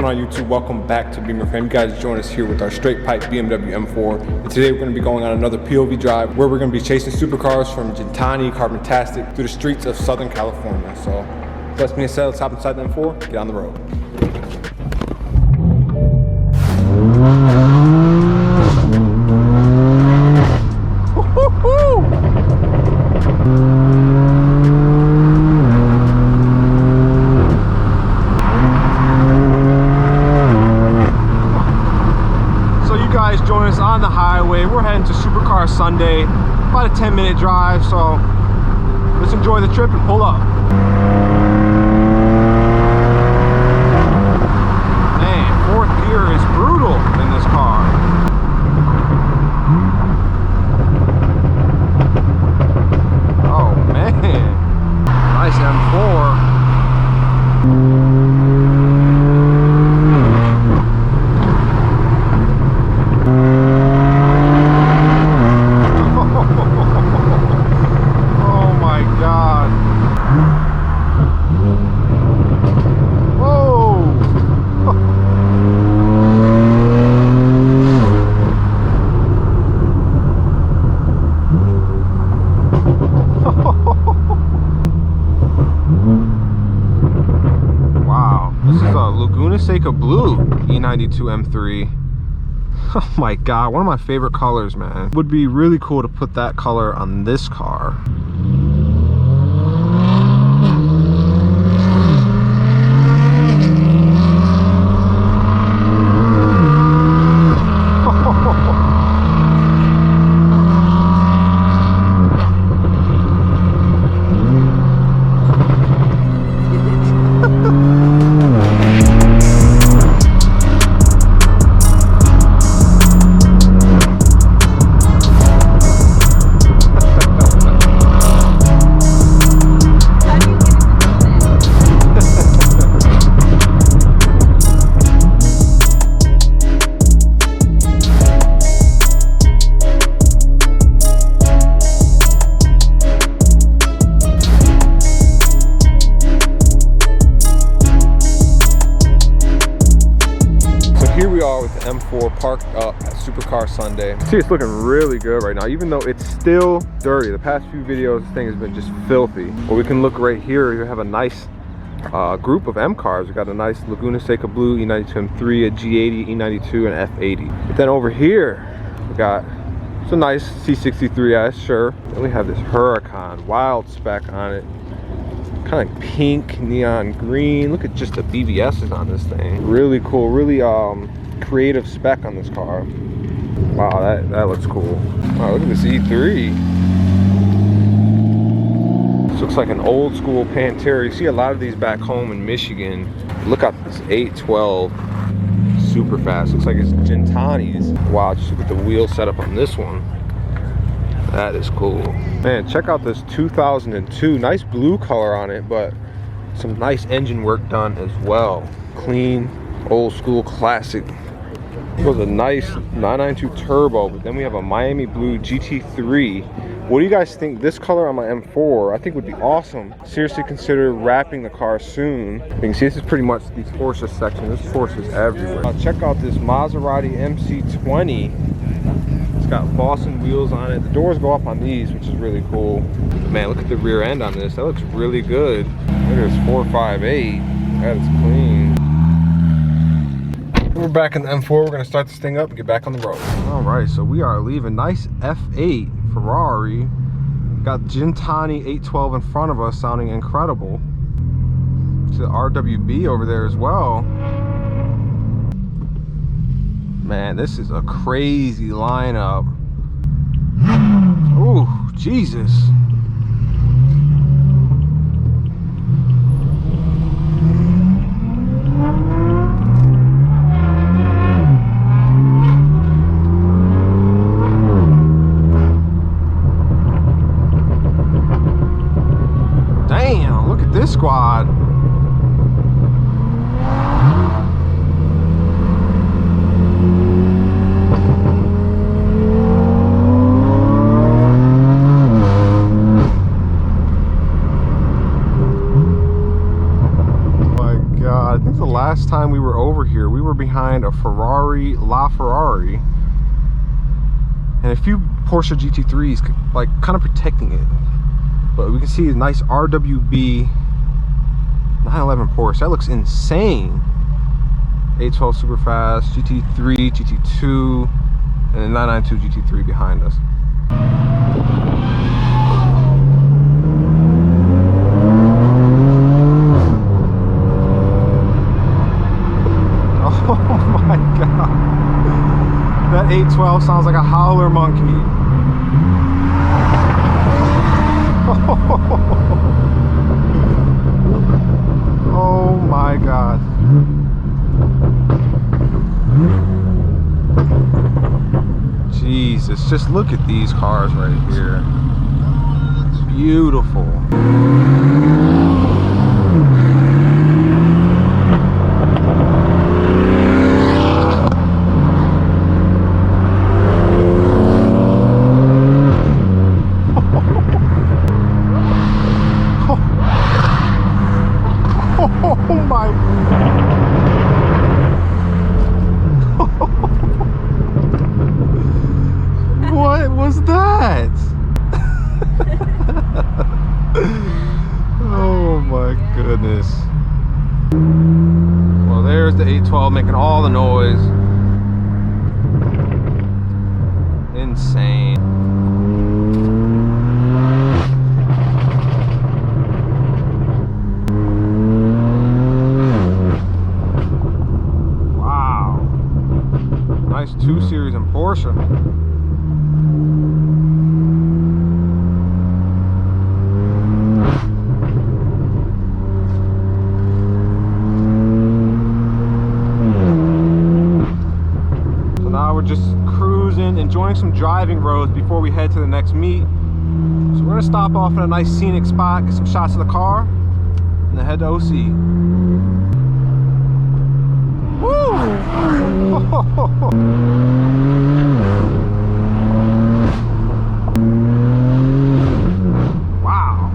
going on YouTube? Welcome back to Beemer Fam. You guys join us here with our straight pipe BMW M4. And today we're going to be going on another POV drive where we're going to be chasing supercars from Gintani, Carbontastic through the streets of Southern California. So let's being said, let's hop inside the M4, get on the road. Join us on the highway. We're heading to Supercar Sunday, about a 10-minute drive, so let's enjoy the trip and pull up. Man, fourth gear is brutal in this car. Oh man, nice M4. Blue E92 M3. Oh my god, one of my favorite colors, man. Would be really cool to put that color on this car. M4 parked up at Supercar Sunday. See, it's looking really good right now, even though it's still dirty. The past few videos, this thing has been just filthy. But we can look right here. You have a nice group of M cars. We got a nice Laguna Seca Blue E92 M3, a G80, E92, and F80. But then over here, we got it's a nice C63S, sure. Then we have this Huracan, wild spec on it. Kind of like pink, neon green. Look at just the BBSs on this thing. Really cool, really creative spec on this car. Wow, that looks cool. Wow, look at this E3. This looks like an old school Pantera. You see a lot of these back home in Michigan. Look at this 812, super fast. Looks like it's Gintani's. Wow, just look at the wheel setup on this one. That is cool. Man, check out this 2002. Nice blue color on it, but some nice engine work done as well. Clean, old school, classic. It was a nice 992 turbo, but then we have a Miami blue GT3. What do you guys think? This color on my M4 I think would be awesome. Seriously consider wrapping the car soon. You can see this is pretty much the Porsche section. There's Porsches everywhere. Check out this Maserati MC20. It's got Boston wheels on it. The doors go up on these, which is really cool. Man, look at the rear end on this. That looks really good. Look at this 458. That is clean. We're back in the M4. We're gonna start this thing up and get back on the road. All right, so we are leaving. Nice F8 Ferrari. Got Gintani 812 in front of us, sounding incredible. To the RWD over there as well. Man, this is a crazy lineup. Ooh, Jesus. This squad. last last time we were over here, we were behind a Ferrari, LaFerrari, and a few Porsche GT3s, like kind of protecting it. But we can see a nice RWD 911 Porsche. That looks insane. 812 super fast, GT3, GT2, and a 992 GT3 behind us. Oh my god. That 812 sounds like a howler monkey. Oh my god. Jesus, just look at these cars right here. It's beautiful. Oh my. What was that? Oh my goodness. Well, there's the 812 making all the noise. Insane. Wow. Nice 2 Series in Porsche. Just cruising, enjoying some driving roads before we head to the next meet. So we're gonna stop off at a nice scenic spot, get some shots of the car, and then head to OC. Woo! Wow.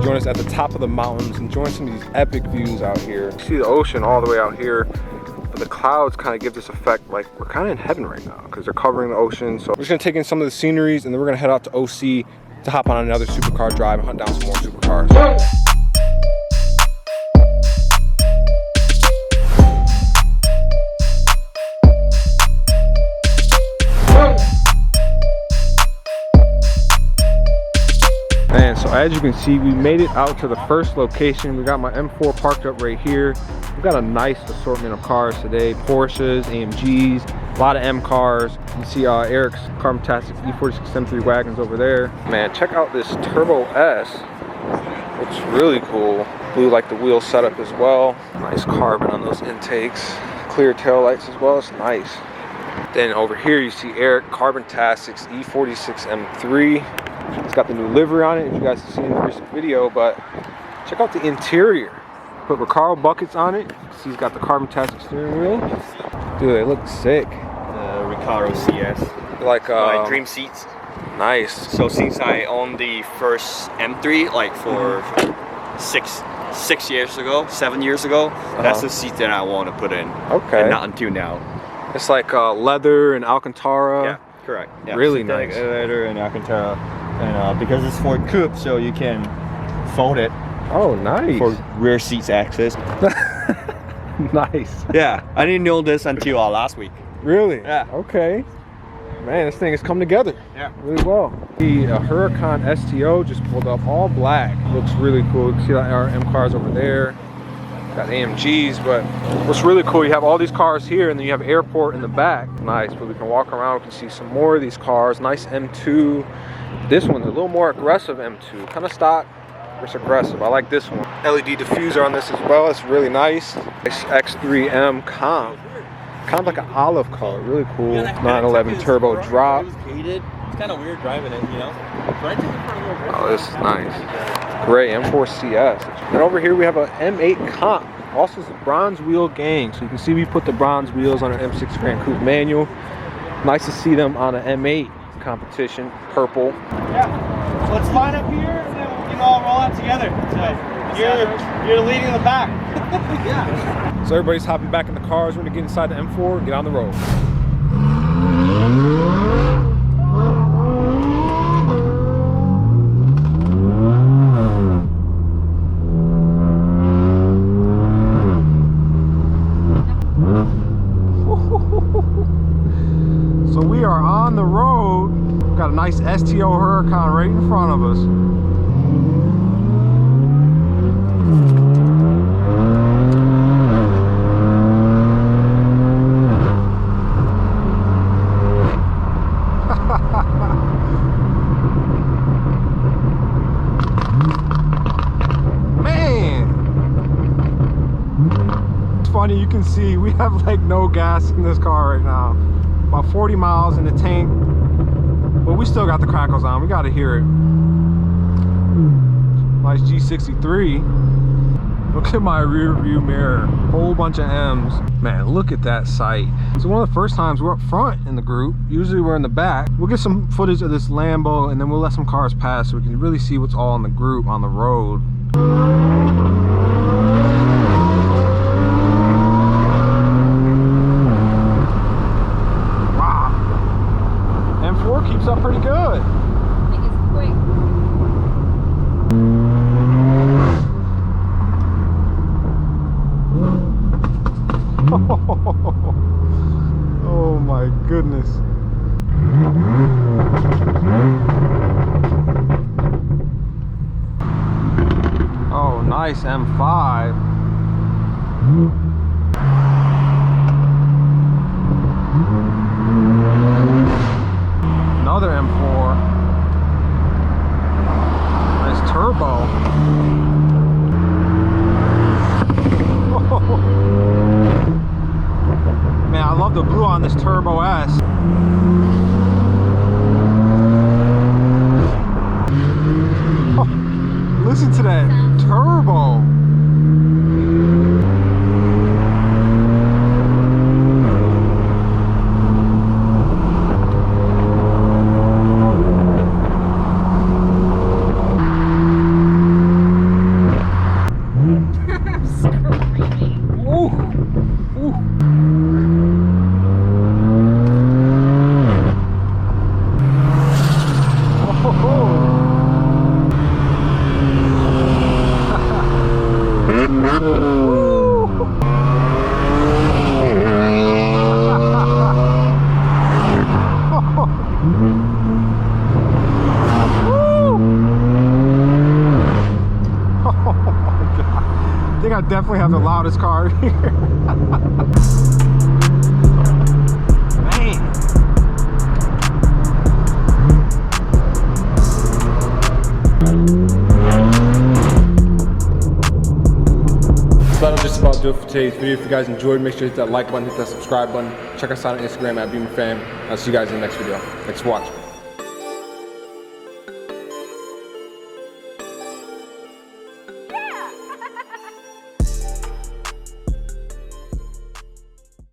Join us at the top of the mountains, enjoying some of these epic views out here. You see the ocean all the way out here, but the clouds kind of give this effect like we're kind of in heaven right now because they're covering the ocean. So we're just gonna take in some of the sceneries and then we're gonna head out to OC to hop on another supercar drive and hunt down some more supercars. Man, so as you can see, we made it out to the first location. We got my M4 parked up right here. We've got a nice assortment of cars today. Porsches, AMGs, a lot of M cars. You can see Eric's Carbontastic E46 M3 wagons over there. Man, check out this Turbo S. Looks really cool. Blue like the wheel setup as well. Nice carbon on those intakes. Clear tail lights as well, it's nice. Then over here you see Eric Carbontastic's E46 M3. It's got the new livery on it, if you guys have seen the recent video, but check out the interior. Put Recaro buckets on it. See, he's got the Carbontastic steering wheel. Dude, they look sick. Recaro CS. Like dream seats. Nice. So since I owned the first M3, like for 7 years ago, that's the seat that I want to put in. Okay. And not until now. It's like leather and Alcantara. Yeah, correct. Yeah. Really synthetic nice. Leather and Alcantara. And because it's for coupe, so you can fold it. Oh, nice. For rear seats access. Nice. Yeah, I didn't know this until last week. Really? Yeah. Okay. Man, this thing has come together. Yeah. Really well. The Huracan STO just pulled up, all black. Looks really cool. You can see our M cars over there. Got AMGs, but what's really cool, you have all these cars here and then you have airport in the back. Nice, but we can walk around, we can see some more of these cars. Nice M2. This one's a little more aggressive M2. Kind of stock versus aggressive. I like this one. LED diffuser on this as well. It's really nice. X3M comp. Kind of like an olive color, really cool. 911 turbo drop. It's kind of weird driving it, you know? But I took it for a little bit. Oh, this is nice. Gray M4 CS. And over here we have a M8 comp. Also it's a bronze wheel gang. So you can see we put the bronze wheels on an M6 Grand Coupe manual. Nice to see them on an M8 competition, purple. Yeah. Let's line up here and then we can all roll out together. So you're leading the pack. Yeah. So everybody's hopping back in the cars. We're gonna get inside the M4 and get on the road. So we are on the road. We've got a nice STO Huracan right in front of us. Funny, you can see we have like no gas in this car right now. About 40 miles in the tank, but we still got the crackles on. We got to hear it. Nice G63. Look at my rear view mirror. Whole bunch of M's. Man, look at that sight. It's one of the first times we're up front in the group. Usually we're in the back. We'll get some footage of this Lambo and then we'll let some cars pass so we can really see what's all in the group on the road. Keeps up pretty good. I think it's quick. Oh my goodness. Oh, nice M5. Another M4. Nice turbo. Man, I love the blue on this Turbo S. Oh, listen to that turbo. I definitely have the loudest car here. Man. So that'll just about do it for today's video. If you guys enjoyed, make sure to hit that like button, hit that subscribe button. Check us out on Instagram at Beemer Fam. I'll see you guys in the next video. Thanks for watching.